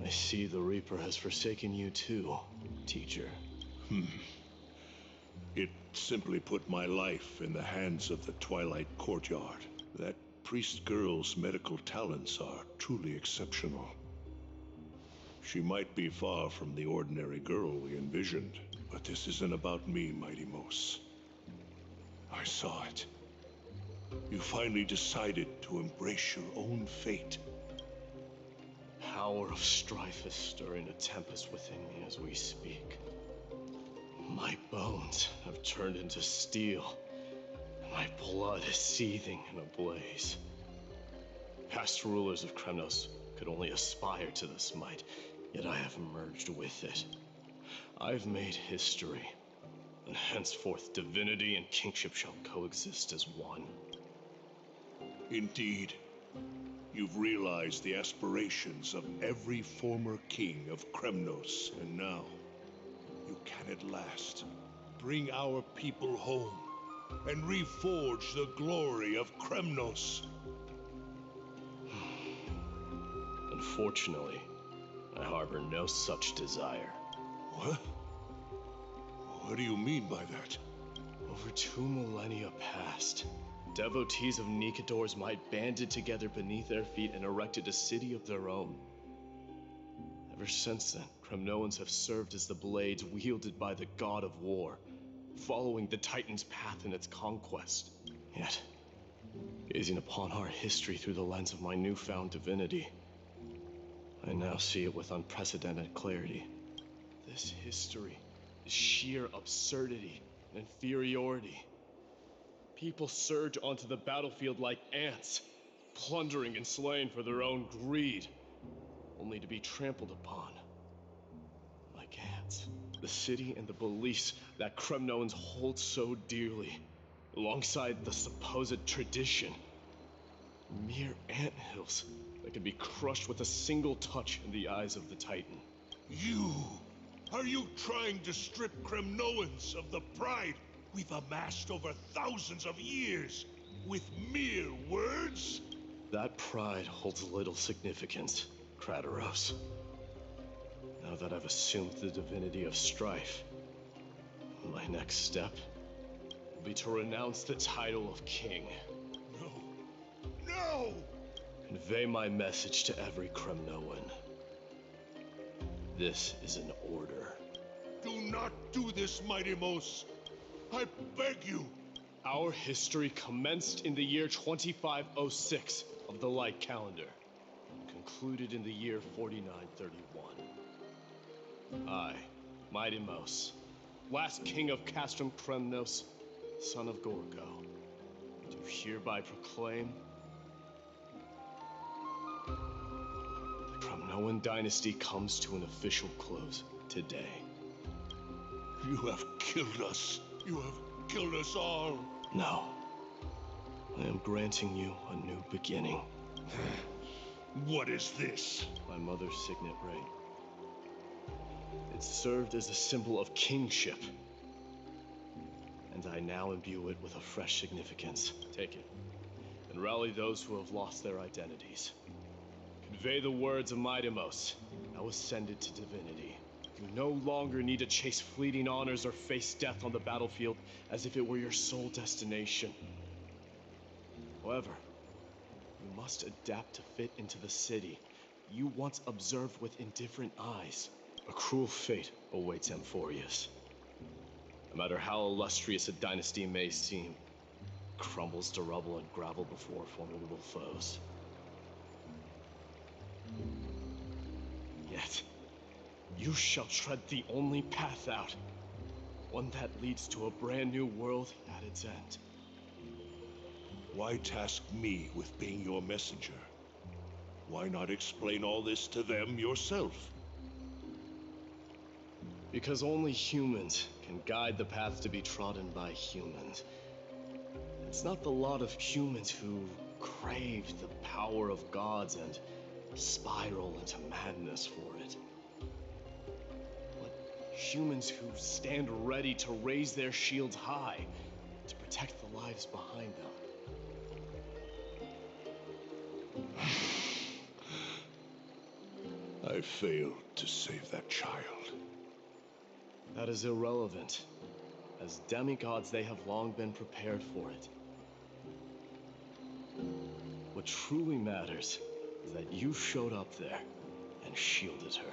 I see the Reaper has forsaken you too, teacher. It simply put my life in the hands of the Twilight Courtyard. That priest girl's medical talents are truly exceptional. She might be far from the ordinary girl we envisioned, but this isn't about me, Mighty Mos. I saw it. You finally decided to embrace your own fate. Power of strife is stirring a tempest within me as we speak. My bones have turned into steel, and my blood is seething in a blaze. Past rulers of Kremnos could only aspire to this might, yet I have merged with it. I've made history, and henceforth divinity and kingship shall coexist as one. Indeed. You've realized the aspirations of every former king of Kremnos, and now you can at last bring our people home and reforge the glory of Kremnos. Unfortunately, I harbor no such desire. What? What do you mean by that? Over 2 millennia past, devotees of Nikador's might banded together beneath their feet and erected a city of their own. Ever since then, Kremnoans have served as the blades wielded by the god of war, following the Titan's path in its conquest. Yet, gazing upon our history through the lens of my newfound divinity, I now see it with unprecedented clarity. This history is sheer absurdity and inferiority. People surge onto the battlefield like ants, plundering and slaying for their own greed, only to be trampled upon. Like ants, the city and the beliefs that Kremnoans hold so dearly, alongside the supposed tradition, mere anthills that can be crushed with a single touch in the eyes of the Titan. Are you trying to strip Kremnoans of the pride we've amassed over thousands of years with mere words? That pride holds little significance, Krateros. Now that I've assumed the divinity of strife, my next step will be to renounce the title of king. No! Convey my message to every Kremnoan. This is an order. Do not do this, Mighty Mos. I beg you. Our history commenced in the year 2506 of the Light Calendar, concluded in the year 4931. I, Mighty Mos, last king of Castrum Kremnos, son of Gorgo, do hereby proclaim the Kremnoan Dynasty comes to an official close today. You have killed us. You have killed us all. No. I am granting you a new beginning. What is this? My mother's signet ring. It served as a symbol of kingship, and I now imbue it with a fresh significance. Take it, and rally those who have lost their identities. Convey the words of Mighty Mos, now ascended to divinity. You no longer need to chase fleeting honors or face death on the battlefield as if it were your sole destination. However, you must adapt to fit into the city you once observed with indifferent eyes. A cruel fate awaits Amphorius. No matter how illustrious a dynasty may seem, it crumbles to rubble and gravel before formidable foes. Yet, you shall tread the only path out, one that leads to a brand new world at its end. Why task me with being your messenger? Why not explain all this to them yourself? Because only humans can guide the path to be trodden by humans. It's not the lot of humans who crave the power of gods and spiral into madness for it. But humans who stand ready to raise their shields high to protect the lives behind them. I I failed to save that child. That is irrelevant. As demigods, they have long been prepared for it. What truly matters is that you showed up there and shielded her.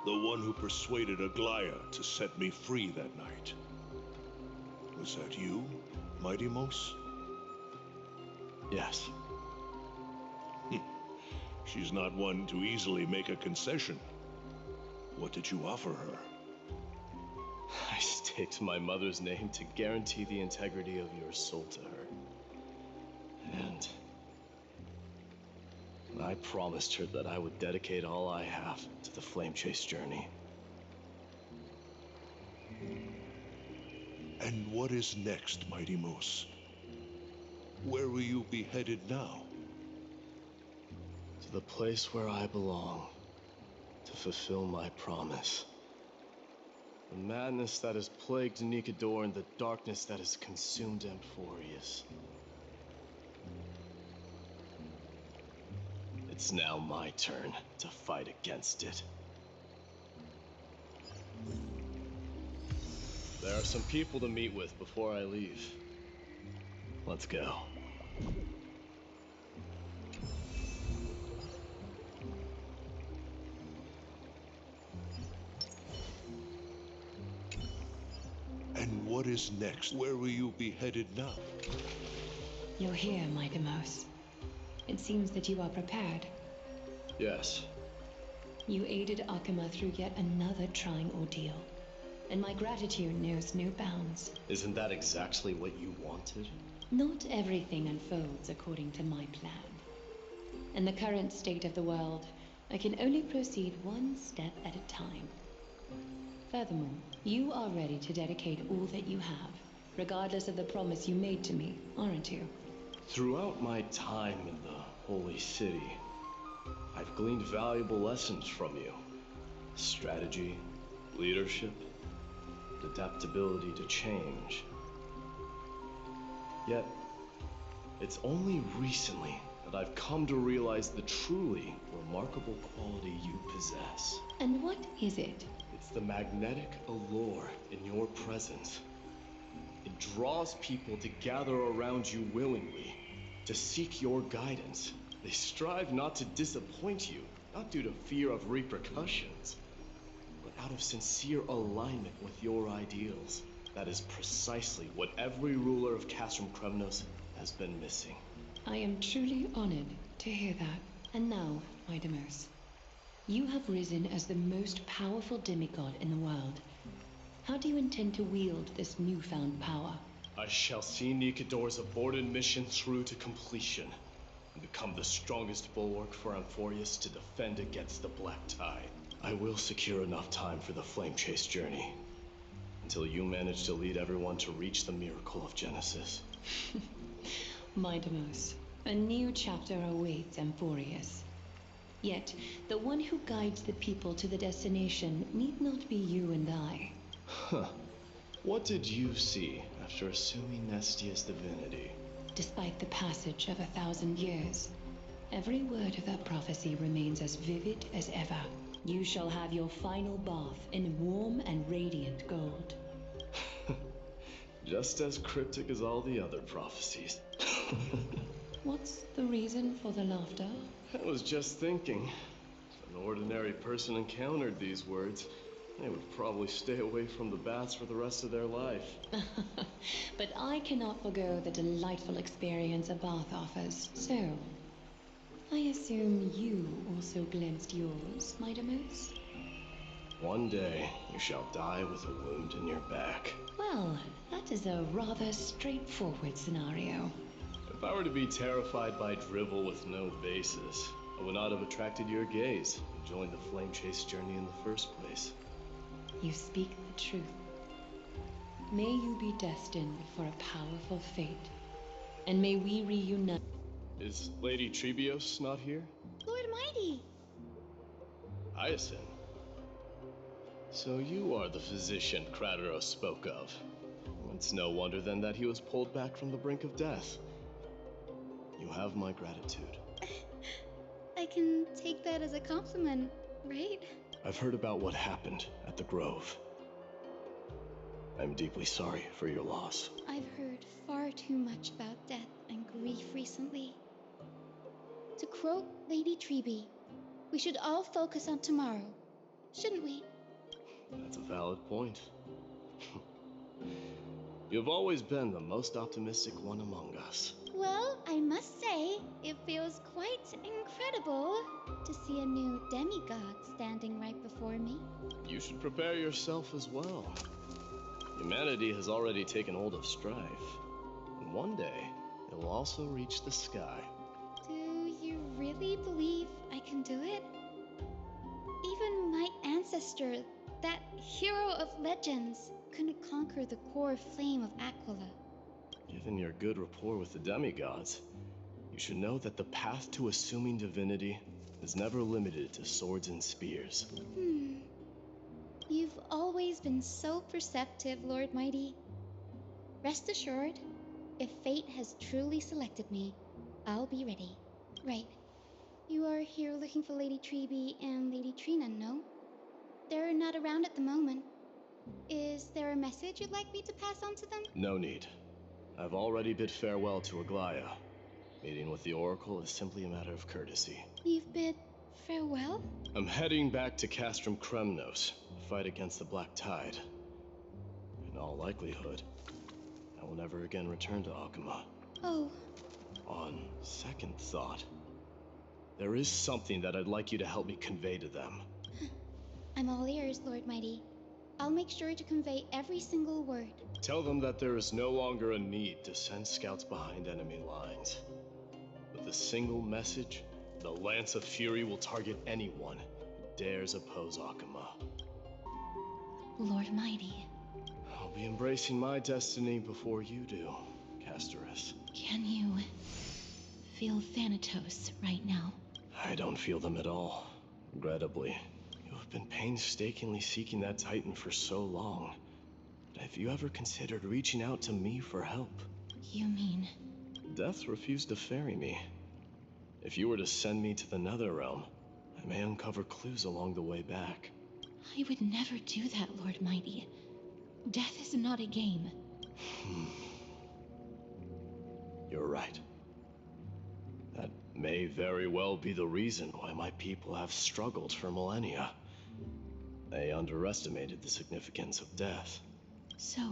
The one who persuaded Aglaya to set me free that night. Was that you, Mydei? Yes. She's not one to easily make a concession. What did you offer her? I staked my mother's name to guarantee the integrity of your soul to her. And I promised her that I would dedicate all I have to the Flame Chase journey. And what is next, Mydei? Where will you be headed now? To the place where I belong, to fulfill my promise. The madness that has plagued Nikador and the darkness that has consumed Emporius. It's now my turn to fight against it. There are some people to meet with before I leave. Let's go. And what is next? Where will you be headed now? You're here, Mydei. It seems that you are prepared. Yes. You aided Akama through yet another trying ordeal, and my gratitude knows no bounds. Isn't that exactly what you wanted? Not everything unfolds according to my plan. In the current state of the world, I can only proceed one step at a time. Furthermore, you are ready to dedicate all that you have, regardless of the promise you made to me, aren't you? Throughout my time in the Holy City, I've gleaned valuable lessons from you. Strategy, leadership, adaptability to change. Yet, it's only recently that I've come to realize the truly remarkable quality you possess. And what is it? It's the magnetic allure in your presence. It draws people to gather around you willingly, to seek your guidance. They strive not to disappoint you, not due to fear of repercussions, but out of sincere alignment with your ideals. That is precisely what every ruler of Castrum Kremnos has been missing. I am truly honored to hear that. And now, Mydei, you have risen as the most powerful demigod in the world. How do you intend to wield this newfound power? I shall see Nikador's aborted mission through to completion, and become the strongest bulwark for Emporius to defend against the Black Tide. I will secure enough time for the Flame Chase journey, until you manage to lead everyone to reach the miracle of Genesis. Mydei, a new chapter awaits Emporius. Yet, the one who guides the people to the destination need not be you and I. Huh. What did you see after assuming Nestia's divinity? Despite the passage of 1,000 years, every word of that prophecy remains as vivid as ever. You shall have your final bath in warm and radiant gold. Just as cryptic as all the other prophecies. What's the reason for the laughter? I was just thinking, if an ordinary person encountered these words, they would probably stay away from the baths for the rest of their life. But I cannot forgo the delightful experience a bath offers. So, I assume you also glimpsed yours, Mydei? One day, you shall die with a wound in your back. Well, that is a rather straightforward scenario. If I were to be terrified by drivel with no basis, I would not have attracted your gaze and joined the Flame Chase journey in the first place. You speak the truth. May you be destined for a powerful fate, and may we reunite. Is Lady Trebios not here? Lord Mydei! Hyacinth. So you are the physician Krateros spoke of. It's no wonder then that he was pulled back from the brink of death. You have my gratitude. I can take that as a compliment, right? I've heard about what happened at the Grove. I'm deeply sorry for your loss. I've heard far too much about death and grief recently. To quote Lady Treby, we should all focus on tomorrow, shouldn't we? That's a valid point. You've always been the most optimistic one among us. Well, I must say, it feels quite incredible to see a new demigod standing right before me. You should prepare yourself as well. Humanity has already taken hold of strife, and one day it will also reach the sky. Do you really believe I can do it? Even my ancestor, that hero of legends, couldn't conquer the core flame of Aquila. Given your good rapport with the demigods, you should know that the path to assuming divinity is never limited to swords and spears. You've always been so perceptive, Lord Mighty. Rest assured, if fate has truly selected me, I'll be ready. Right. You are here looking for Lady Treby and Lady Trianne, no? They're not around at the moment. Is there a message you'd like me to pass on to them? No need. I've already bid farewell to Aglaya. Meeting with the Oracle is simply a matter of courtesy. You've bid farewell? I'm heading back to Castrum Kremnos to fight against the Black Tide. In all likelihood, I will never again return to Akuma. Oh. On second thought, there is something that I'd like you to help me convey to them. I'm all ears, Lord Mighty. I'll make sure to convey every single word. Tell them that there is no longer a need to send scouts behind enemy lines. With a single message, the Lance of Fury will target anyone who dares oppose Akuma. Lord Mighty, I'll be embracing my destiny before you do, Krateros. can you feel Thanatos right now? I don't feel them at all, regrettably. You have been painstakingly seeking that Titan for so long. But have you ever considered reaching out to me for help? You mean... Death refused to ferry me. If you were to send me to the Netherrealm, I may uncover clues along the way back. I would never do that, Lord Mighty. Death is not a game. You're right. That may very well be the reason why my people have struggled for millennia. They underestimated the significance of death. So,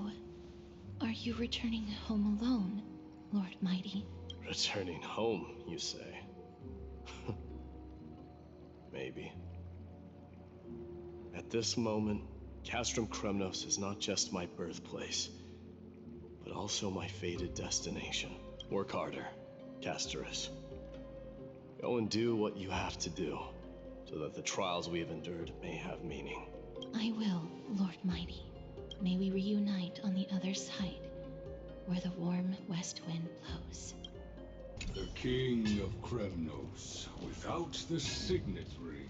are you returning home alone, Lord Mighty? Returning home, you say? Maybe. At this moment, Castrum Kremnos is not just my birthplace, but also my fated destination. Work harder, Krateros. Go and do what you have to do, so that the trials we have endured may have meaning. I will, Lord Mighty. May we reunite on the other side, where the warm west wind blows. The King of Kremnos, without the signet ring,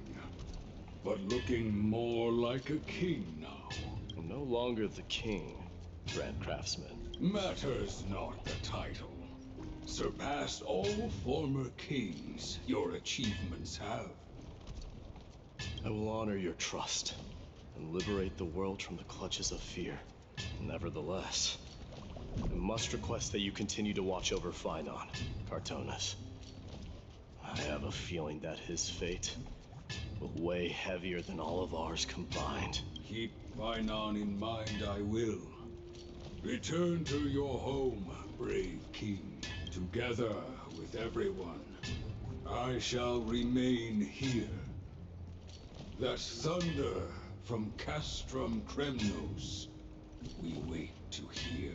but looking more like a king now. I'm no longer the king, Grand Craftsman. Matters not the title. Surpassed all former kings your achievements have. I will honor your trust and liberate the world from the clutches of fear. Nevertheless, I must request that you continue to watch over Phainon, Kartonis. I have a feeling that his fate will weigh heavier than all of ours combined. Keep Phainon in mind, I will. Return to your home, brave king. Together with everyone, I shall remain here. That thunder from Castrum Kremnos, we wait to hear.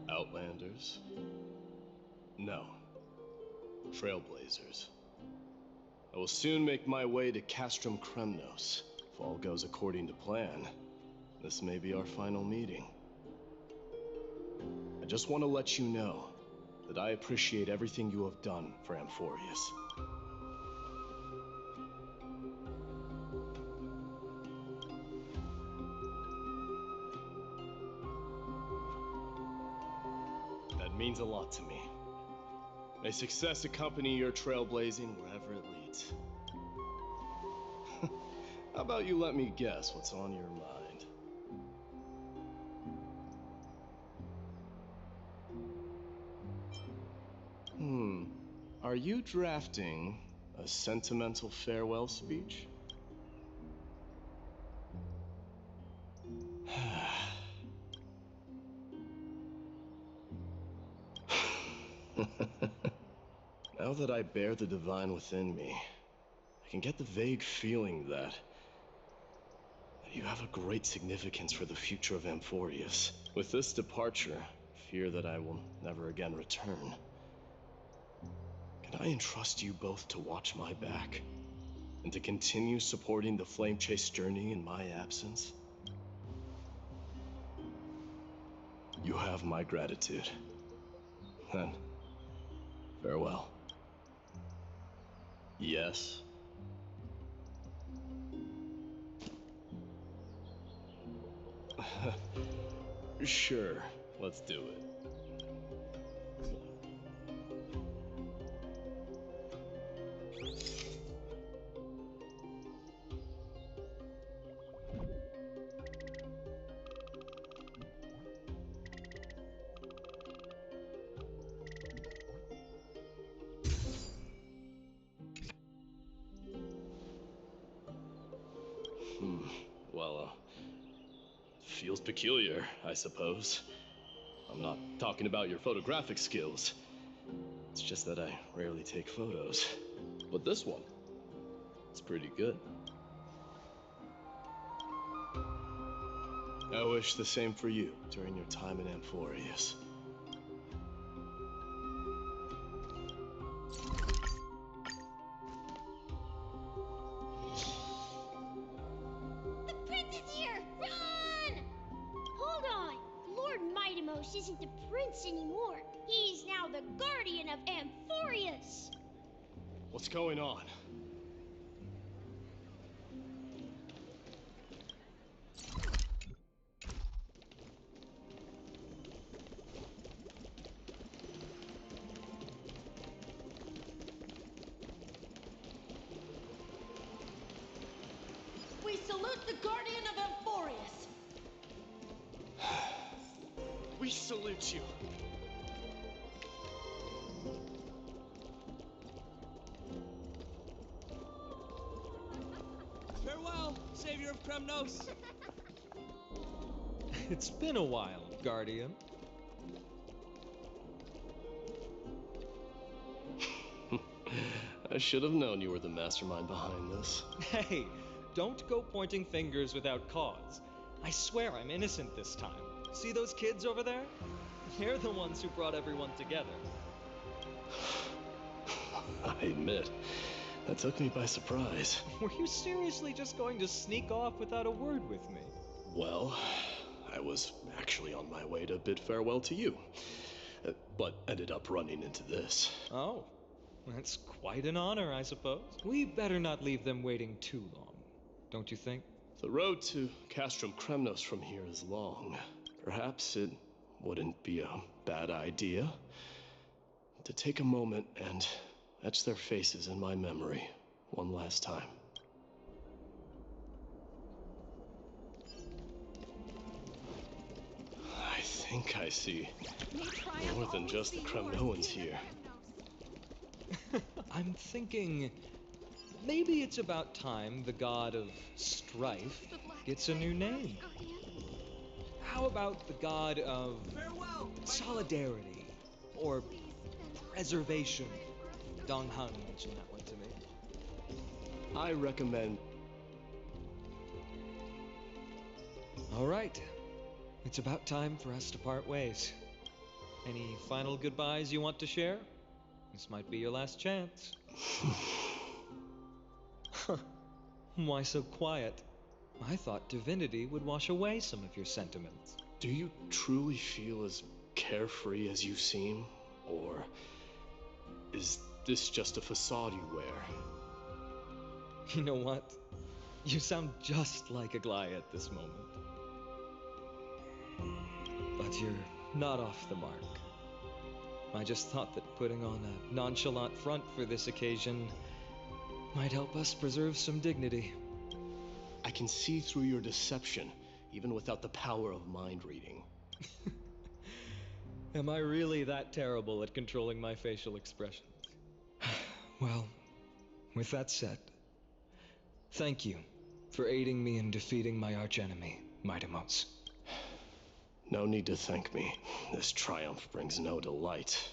Outlanders? No. Trailblazers. I will soon make my way to Castrum Kremnos. If all goes according to plan, this may be our final meeting. I just want to let you know that I appreciate everything you have done for Amphorius. That means a lot to me. May success accompany your trailblazing wherever it leads. How about you let me guess what's on your mind? Are you drafting a sentimental farewell speech? Now that I bear the divine within me, I can get the vague feeling that you have a great significance for the future of Amphorius. With this departure, fear that I will never again return. Can I entrust you both to watch my back, and to continue supporting the Flame Chase journey in my absence? You have my gratitude. Then, farewell. Yes. Sure, let's do it. Well, feels peculiar, I suppose. I'm not talking about your photographic skills. It's just that I rarely take photos. But this one, it's pretty good. I wish the same for you during your time in Amphorius. Isn't the prince anymore. He's now the guardian of Amphorius. What's going on? We salute the guardian of Amphorius. We salute you. Farewell, savior of Kremnos. It's been a while, Guardian. I should have known you were the mastermind behind this. Hey, don't go pointing fingers without cause. I swear I'm innocent this time. See those kids over there? They're the ones who brought everyone together. I admit, that took me by surprise. Were you seriously just going to sneak off without a word with me? Well, I was actually on my way to bid farewell to you, but ended up running into this. Oh, that's quite an honor, I suppose. We better not leave them waiting too long, don't you think? The road to Castrum Kremnos from here is long. Perhaps it wouldn't be a bad idea to take a moment and etch their faces in my memory one last time. I think I see more than just the Kremnoans here. I'm thinking maybe it's about time the God of Strife gets a new name. How about the God of Solidarity or Preservation? Dong Hung mentioned that one to me. I recommend... All right. It's about time for us to part ways. Any final goodbyes you want to share? This might be your last chance. Why so quiet? I thought divinity would wash away some of your sentiments. Do you truly feel as carefree as you seem? Or is this just a facade you wear? You know what? You sound just like a Gly at this moment. But you're not off the mark. I just thought that putting on a nonchalant front for this occasion might help us preserve some dignity. I can see through your deception, even without the power of mind reading. Am I really that terrible at controlling my facial expressions? Well, with that said, thank you for aiding me in defeating my archenemy, Mydei. No need to thank me. This triumph brings no delight,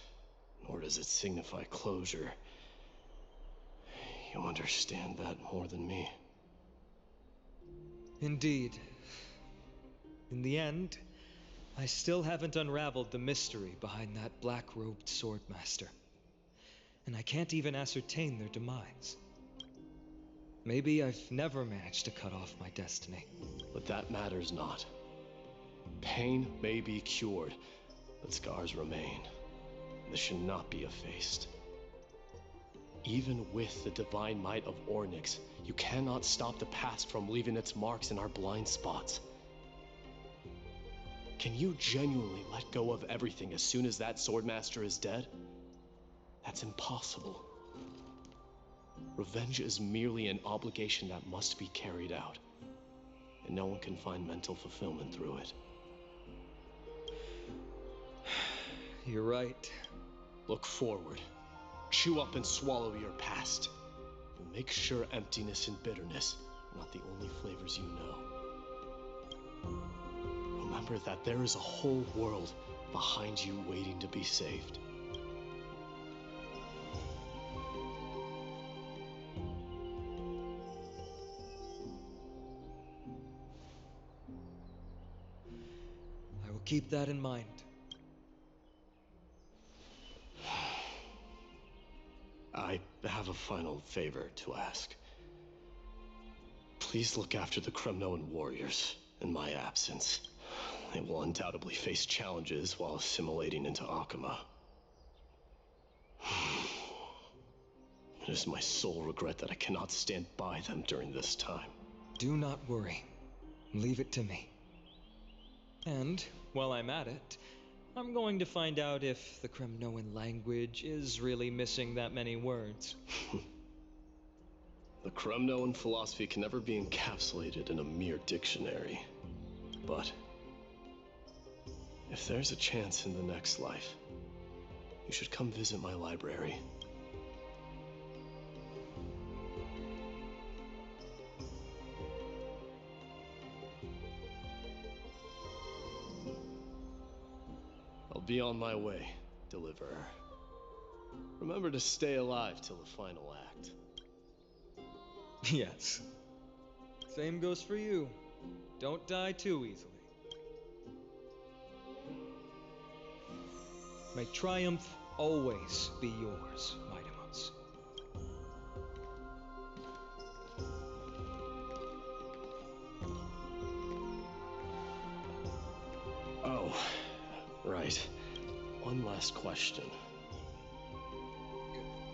nor does it signify closure. You understand that more than me. Indeed. In the end, I still haven't unraveled the mystery behind that black-robed swordmaster. And I can't even ascertain their demise. Maybe I've never managed to cut off my destiny. But that matters not. Pain may be cured, but scars remain. This should not be effaced. Even with the divine might of Ornyx, you cannot stop the past from leaving its marks in our blind spots. Can you genuinely let go of everything as soon as that swordmaster is dead? That's impossible. Revenge is merely an obligation that must be carried out, and no one can find mental fulfillment through it. You're right. Look forward. Chew up and swallow your past. Make sure emptiness and bitterness are not the only flavors you know. Remember that there is a whole world behind you waiting to be saved. I will keep that in mind. I have a final favor to ask. Please look after the Kremnoan warriors in my absence. They will undoubtedly face challenges while assimilating into Akama. It is my sole regret that I cannot stand by them during this time. Do not worry. Leave it to me. And, while I'm at it, I'm going to find out if the Kremnoan language is really missing that many words. The Kremnoan philosophy can never be encapsulated in a mere dictionary. But if there's a chance in the next life, you should come visit my library. I'll be on my way, Deliverer. Remember to stay alive till the final act. Yes. Same goes for you. Don't die too easily. May triumph always be yours, Mydei. Oh, right. One last question.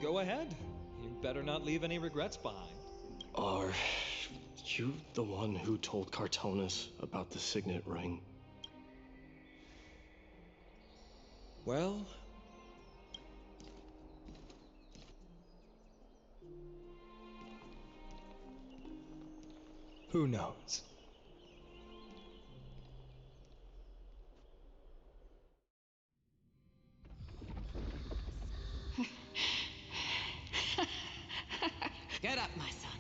Go ahead. You better not leave any regrets behind. Are you the one who told Kartonis about the signet ring? Well... who knows? Get up, my son.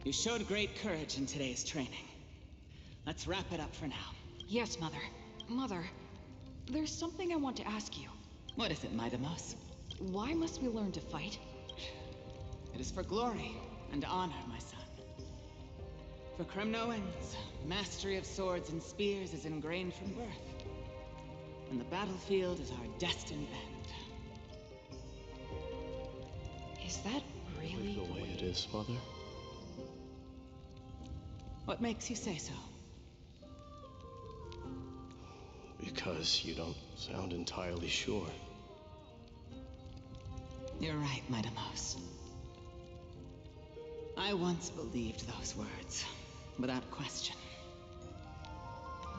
You showed great courage in today's training. Let's wrap it up for now. Yes, Mother. Mother, there's something I want to ask you. What is it, Mydei? Why must we learn to fight? It is for glory and honor, my son. For Kremnoans, mastery of swords and spears is ingrained from birth. And the battlefield is our destined end. Is that really the way it is, Mother? What makes you say so? Because you don't sound entirely sure. You're right, Mydei. I once believed those words, without question.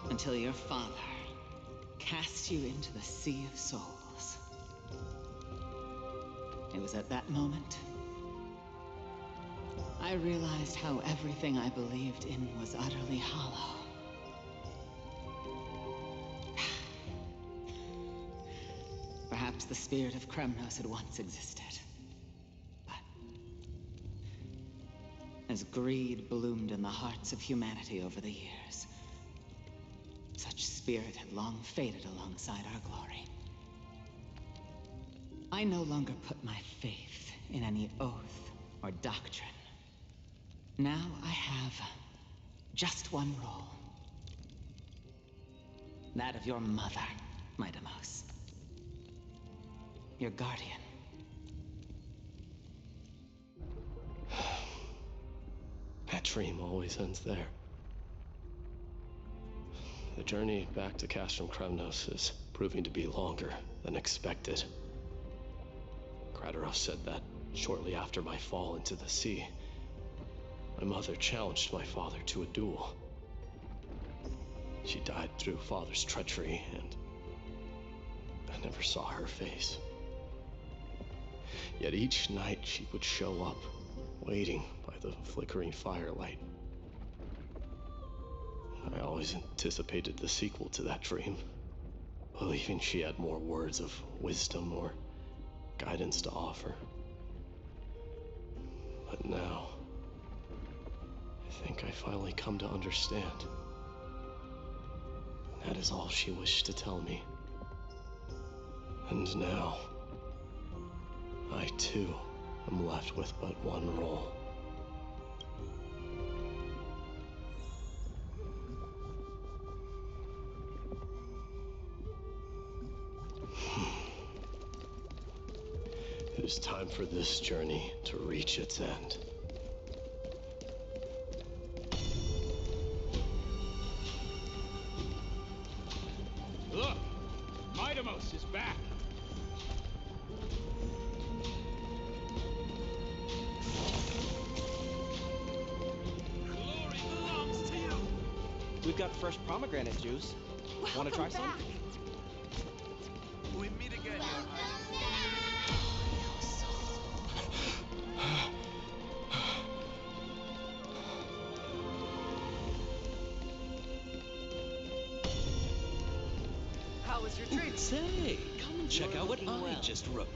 until your father cast you into the Sea of Souls. It was at that moment I realized how everything I believed in was utterly hollow. Perhaps the spirit of Kremnos had once existed. But as greed bloomed in the hearts of humanity over the years, such spirit had long faded alongside our glory. I no longer put my faith in any oath or doctrine. Now I have just one role. That of your mother, Mydei. Your guardian. That dream always ends there. The journey back to Castrum Kremnos is proving to be longer than expected. Krateros said that shortly after my fall into the sea, my mother challenged my father to a duel. She died through father's treachery, and I never saw her face. Yet each night she would show up, waiting by the flickering firelight. I always anticipated the sequel to that dream, believing she had more words of wisdom or guidance to offer. But now, I think I finally come to understand. That is all she wished to tell me. And now, I too am left with but one role. It is time for this journey to reach its end. Look! Mydei is back! Glory belongs to you! We've got fresh pomegranate juice. Want to try some? We meet again, How was your training? Say, come and check out what I just wrote.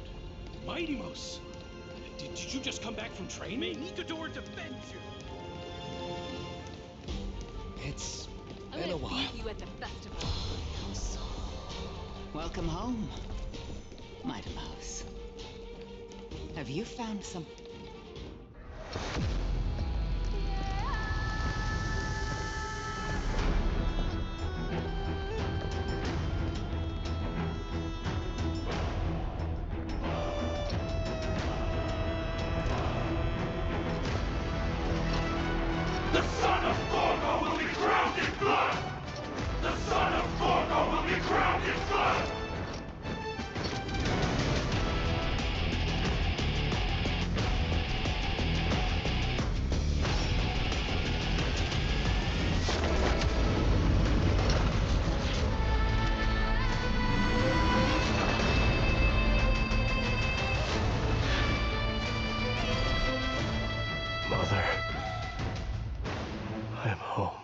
Mydei, did you just come back from training? May Nikador defend you! It's been a while. Meet you at the festival. Welcome home, Mydei. Have you found some... The son of Forgo will be crowned in blood! The son of Forgo will be crowned in blood! Mother, I am home.